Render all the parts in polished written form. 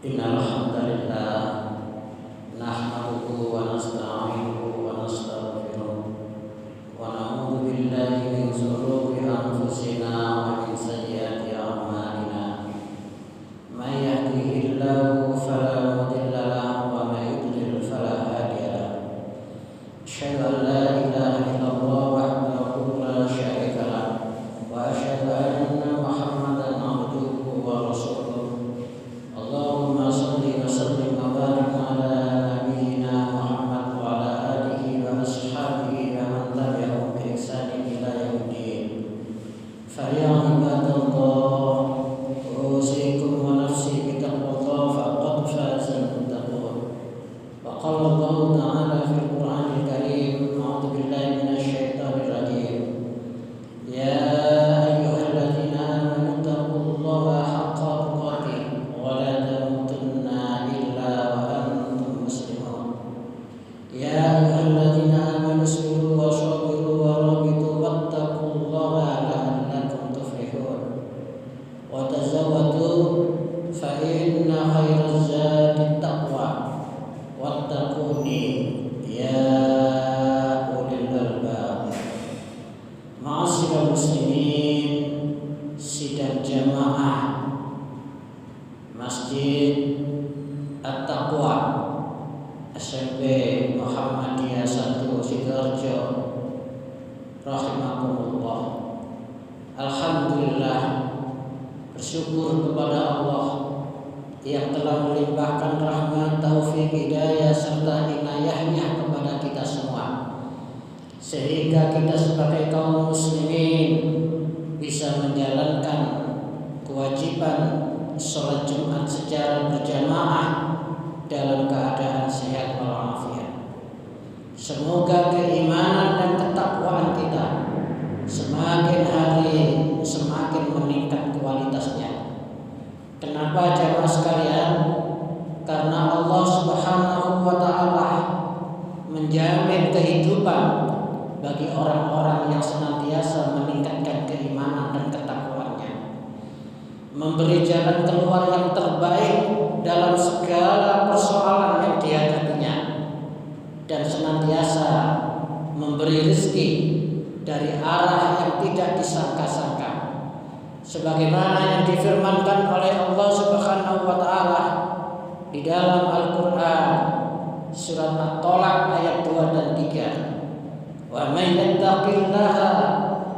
Innal hamdalillah nahmaduhu wa nasta'inuhu wa nastaghfiruh wa na'udzu billahi min shururi anfusina wa min sayyiati a'malina. May yahdihillahu fala mudilla lahu wa may yudlil fala hadiya lahu. Asyhadu an la ilaha illallah wahdahu la syarika lahu wa asyhadu anna Muhammadan abduhu wa rasuluh. Allahumma shalli wa sallim wa barik ala nabiyyina Muhammad wa ala alihi wa ashabihi wa man tabi'ahum bi ihsanin ila yaumiddin. Fa ya ibadallah, usikum wa nafsi bi taqwallah faqad fazal muttaqun. Wa qala Allah ta'ala fil Qur'anil Karim, a'udzu billahi minasy syaithanir rajim. Ya ayyuhalladzina amanu taqullaha haqqa tuqatih wa la tamutunna illa wa antum muslimun. Ya ayyuhalladzina amanu isbiru wa sabiru wa rabitu wattaqullaha la'allakum tuflihun. Wa tazawwadu fa inna khairaz zadi taqwa wattaquni ya ulil albab. Ma'asyiral muslimin, sidang jamaah Masjid At-Taqwa SMP Muhammadiyah 1 Sidoarjo rahimakumullah. Alhamdulillah, bersyukur kepada Allah yang telah melimpahkan rahmat, taufik, hidayah serta inayahnya kepada kita semua, sehingga kita sebagai kaum muslimin bisa menjalankan kewajiban sholat Jumat secara berjamaah dalam keadaan sehat walafiat. Semoga keimanan dan ketakwaan kita semakin hari semakin meningkat kualitasnya. Kenapa jamaah sekalian? Karena Allah Subhanahu wa ta'ala menjamin kehidupan bagi orang-orang yang senantiasa meningkatkan keimanan dan ketakwaannya, memberi jalan keluar yang terbaik dalam segala persoalan yang dihadapinya, dan senantiasa memberi rezeki dari arah yang tidak disangka-sangka, sebagaimana yang difirmankan oleh Allah Subhanahu wa ta'ala di dalam Al-Qur'an surat At-Tolak ayat 2 dan 3. Wa may yattaqillaha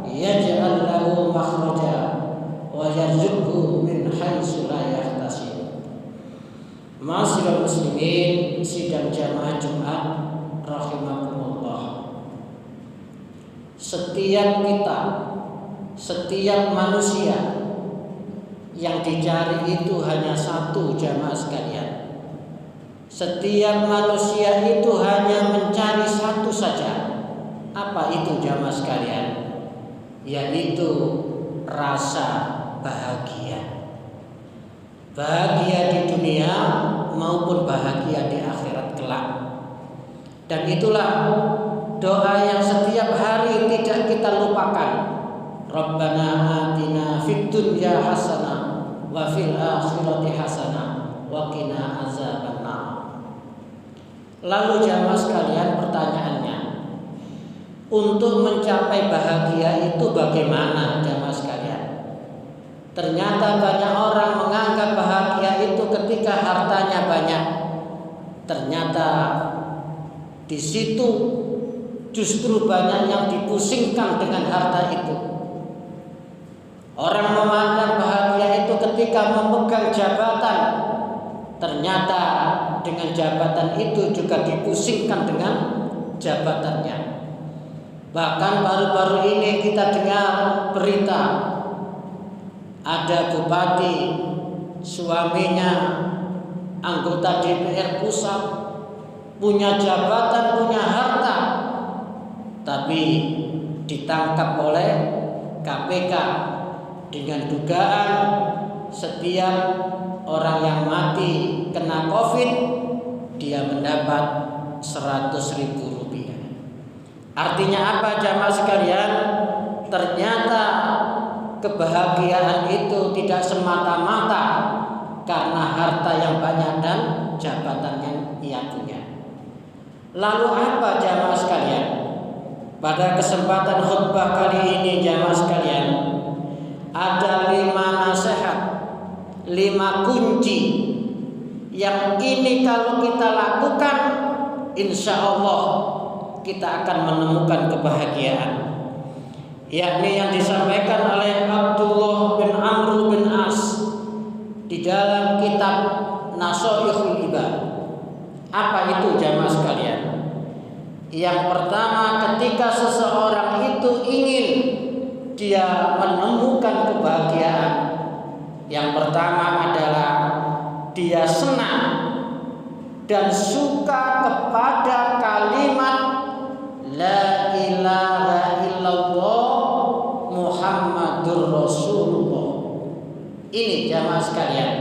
yaj'al lahu makhraja wa yarzuqhu min haitsu la yahtasib. Ma'asyiral muslimin, sidang jamaah Jumat rahimakumullah. Setiap kita, setiap manusia yang dicari itu hanya satu, jamaah sekalian. Setiap manusia itu hanya mencari satu saja. Apa itu jamaah sekalian? Yaitu rasa bahagia. Bahagia di dunia maupun bahagia di akhirat kelak. Dan itulah doa yang setiap hari tidak kita lupakan. Rabbana atina fid dunya hasanah wa fil akhirati hasanah wa qina azabannar. Lalu jamaah sekalian, pertanyaannya, untuk mencapai bahagia itu bagaimana jamaah sekalian? Ternyata banyak orang menganggap bahagia itu ketika hartanya banyak. Ternyata di situ justru banyak yang dipusingkan dengan harta itu. Orang memandang bahagia itu ketika memegang jabatan. Ternyata dengan jabatan itu juga dipusingkan dengan jabatannya. Bahkan baru-baru ini kita dengar berita ada bupati, suaminya anggota DPR pusat, punya jabatan, punya harta, tapi ditangkap oleh KPK dengan dugaan setiap orang yang mati kena COVID dia mendapat 100.000 rupiah. Artinya apa jamaah sekalian? Ternyata kebahagiaan itu tidak semata-mata karena harta yang banyak dan jabatan yang ia punya. Lalu apa jamaah sekalian? Pada kesempatan khutbah kali ini jamaah sekalian, ada 5 nasihat, 5 kunci yang ini kalau kita lakukan, insya Allah kita akan menemukan kebahagiaan. Yakni yang disampaikan oleh Abdullah bin Amr bin As di dalam kitab Nasoihul Ibad. Apa itu jamaah sekalian? Yang pertama, ketika seseorang itu ingin dia menemukan kebahagiaan, yang pertama adalah dia senang dan suka kepada kalimat La ilaha illallah Muhammadur Rasulullah. Ini jamaah sekalian.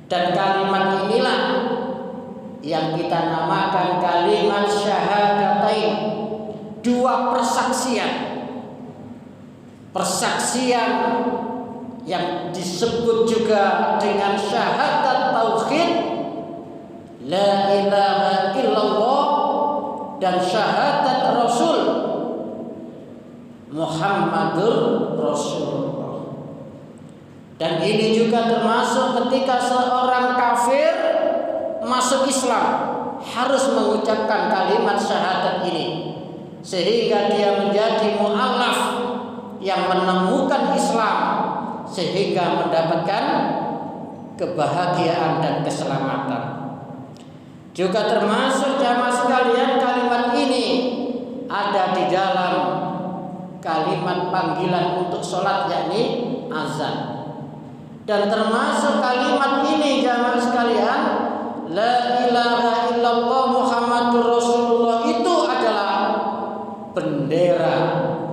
Dan kalimat inilah yang kita namakan kalimat syahadatain, 2 persaksian. Persaksian yang disebut juga dengan syahadat tauhid, la ilaha illallah, dan syahadat Rasul Muhammadur Rasulullah. Dan ini juga termasuk ketika seorang kafir masuk Islam harus mengucapkan kalimat syahadat ini, sehingga dia menjadi mu'alaf yang menemukan Islam, sehingga mendapatkan kebahagiaan dan keselamatan. Juga termasuk jamaah sekalian, kalimat ini ada di dalam kalimat panggilan untuk sholat, yakni azan. Dan termasuk kalimat ini jamaah sekalian, la ilaha illallah Muhammadur Rasulullah, itu adalah bendera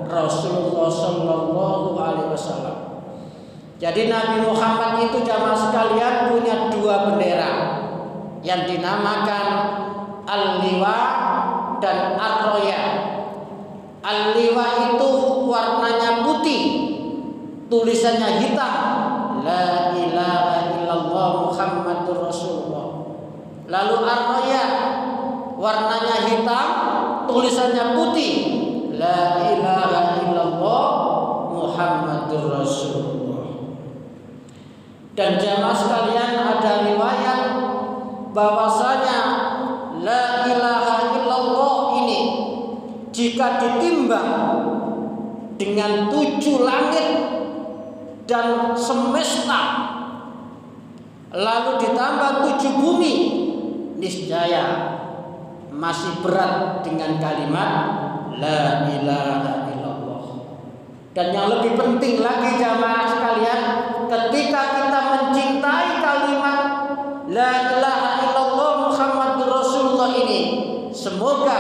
Rasulullah sallallahu alaihi wasallam. Jadi Nabi Muhammad itu jamaah sekalian punya 2 bendera yang dinamakan Al-Liwa dan Ar-Roya. Al-Liwa itu warnanya putih, tulisannya hitam, La ilaha illallah Muhammadur Rasulullah. Lalu Ar-Roya warnanya hitam, tulisannya putih, La ilaha illallah Muhammadur Rasulullah. Dan jamaah sekalian, ada riwayat bahwasanya la ilaha illallah ini jika ditimbang dengan 7 langit dan semesta, lalu ditambah 7 bumi, niscaya masih berat dengan kalimat la ilaha illallah. Dan yang lebih penting lagi jamaah sekalian, ketika kita mencintai kalimat la ilaha illallah Muhammadur Rasulullah ini, semoga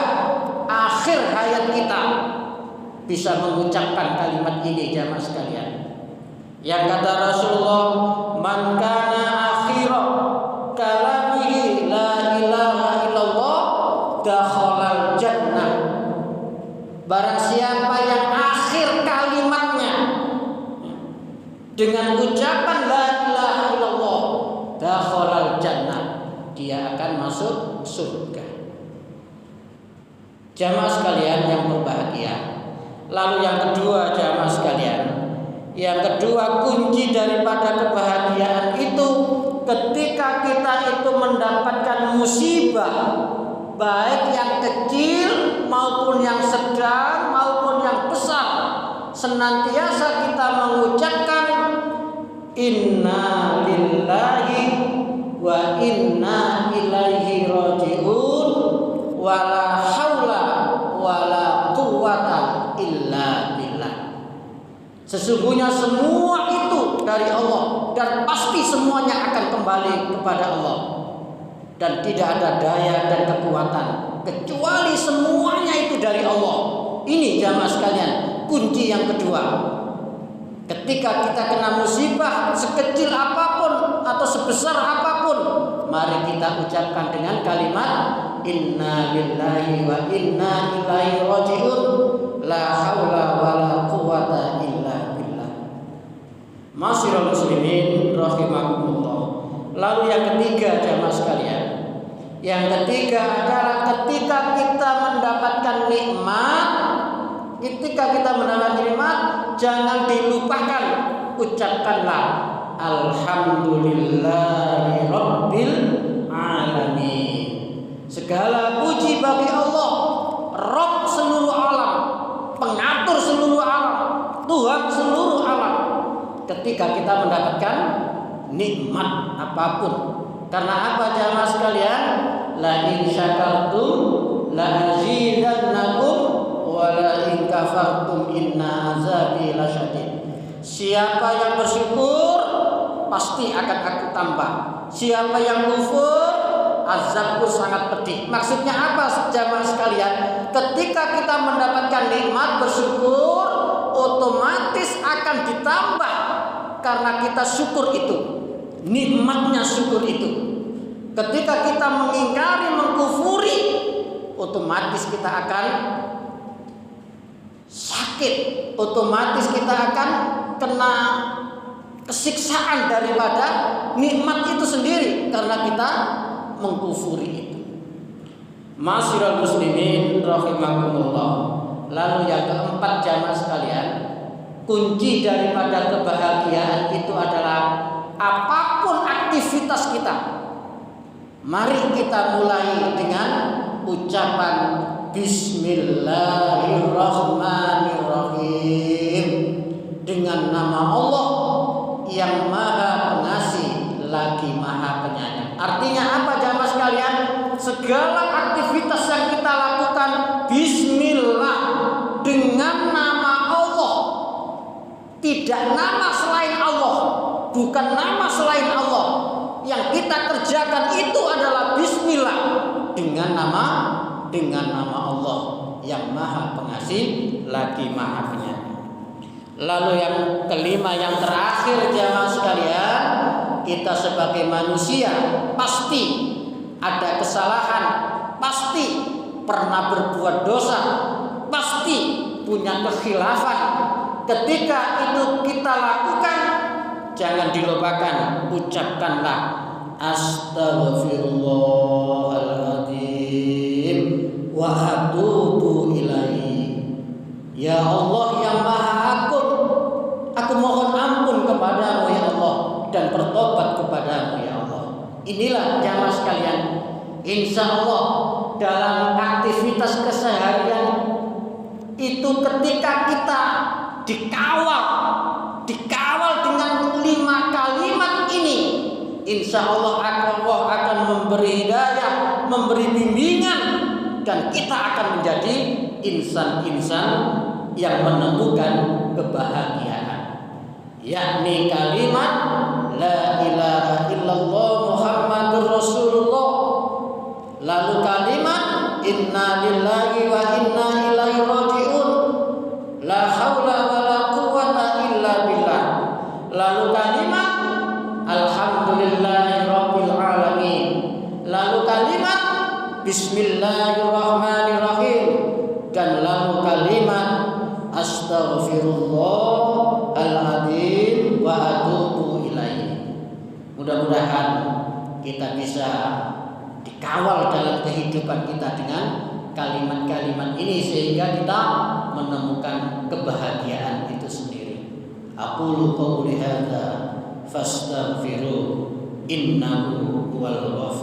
akhir hayat kita bisa mengucapkan kalimat ini jamaah sekalian. Yang kata Rasulullah, man kana akhira kalamihi la ilaha illallah dakhalal jannah. Barang siapa yang akhir kalimatnya dengan ucapan la ilaha illallah dakhalal jannah, dia akan masuk surga. Jamaah sekalian yang berbahagia. Lalu yang kedua jamaah sekalian, yang kedua kunci daripada kebahagiaan itu ketika kita itu mendapatkan musibah, baik yang kecil maupun yang sedang maupun yang besar, senantiasa kita mengucapkan inna lillahi wa inna ilaihi raji'un wala haula wala quwwata illa billah. Sesungguhnya semua itu dari Allah dan pasti semuanya akan kembali kepada Allah, dan tidak ada daya dan kekuatan kecuali semuanya itu dari Allah. Ini jamaah sekalian kunci yang kedua. Ketika kita kena musibah sekecil apapun atau sebesar apapun, mari kita ucapkan dengan kalimat inna lillahi wa inna ilaihi raji'un la haula wala quwwata illa billah. Masyiral muslimin rahimakumullah. Lalu yang ketiga jamaah sekalian, yang ketiga adalah ketika kita mendapatkan nikmat, jangan dilupakan, ucapkanlah alhamdulillahi rabbil alamin. Segala puji bagi Allah, Rabb seluruh alam, pengatur seluruh alam, Tuhan seluruh alam. Ketika kita mendapatkan nikmat apapun, karena apa jamaah sekalian? La in syakartum la azidannakum wa la in kafartum inna azabi lasyadid. Siapa yang bersyukur pasti akan aku tambah. Siapa yang kufur azabku sangat pedih. Maksudnya apa jamaah sekalian? Ketika kita mendapatkan nikmat bersyukur, otomatis akan ditambah karena kita syukur itu. Nikmatnya syukur itu. Ketika kita mengingkari, mengkufuri, otomatis kita akan sakit, otomatis kita akan kena kesiksaan daripada nikmat itu sendiri karena kita mengkufuri itu. Masyiral muslimin rahimakumullah. Lalu yang keempat jamaah sekalian, kunci daripada kebahagiaan itu adalah apapun aktivitas kita, mari kita mulai dengan ucapan Bismillahirrahmanirrahim, dengan nama Allah yang Maha Pengasih lagi Maha Penyayang. Artinya apa jamaah sekalian? Segala aktivitas yang kita lakukan Bismillah, dengan nama Allah, tidak nama selain Allah, bukan nama selain Allah. Yang kita kerjakan itu adalah Bismillah, dengan nama Allah yang Maha Pengasih lagi Maha Penyayang. Lalu yang kelima, yang terakhir jamaah sekalian, kita sebagai manusia pasti ada kesalahan, pasti pernah berbuat dosa, pasti punya kekhilafan. Ketika itu kita lakukan, jangan dilupakan, ucapkanlah astaghfirullahaladzim wa atubu ilaihi. Ya Allah yang Maha Agung, aku mohon ampun kepadamu ya Allah dan bertobat kepadamu ya Allah. Inilah jamaah sekalian, insya Allah dalam aktivitas keseharian itu ketika kita dikawal dengan 5 kalimat ini, insya Allah akan memberi hidayah, memberi bimbingan, dan kita akan menjadi insan-insan yang menemukan kebahagiaan, yakni kalimat la ilaha illallah Muhammadur Rasulullah, lalu kalimat inna lillahi wa inna ilaihi rajiun, la haula wala quwwata illa billah, lalu kalimat alhamdulillahi rabbil alamin, lalu kalimat bismillahirrahmanirrahim, dan lalu kalimat astaghfirullahaladzim wa atubu ilaihi. Mudah-mudahan kita bisa dikawal dalam kehidupan kita dengan kalimat-kalimat ini sehingga kita menemukan kebahagiaan itu sendiri. Aqulu qouli hadza fastaghfiru innahu huwal ghafur.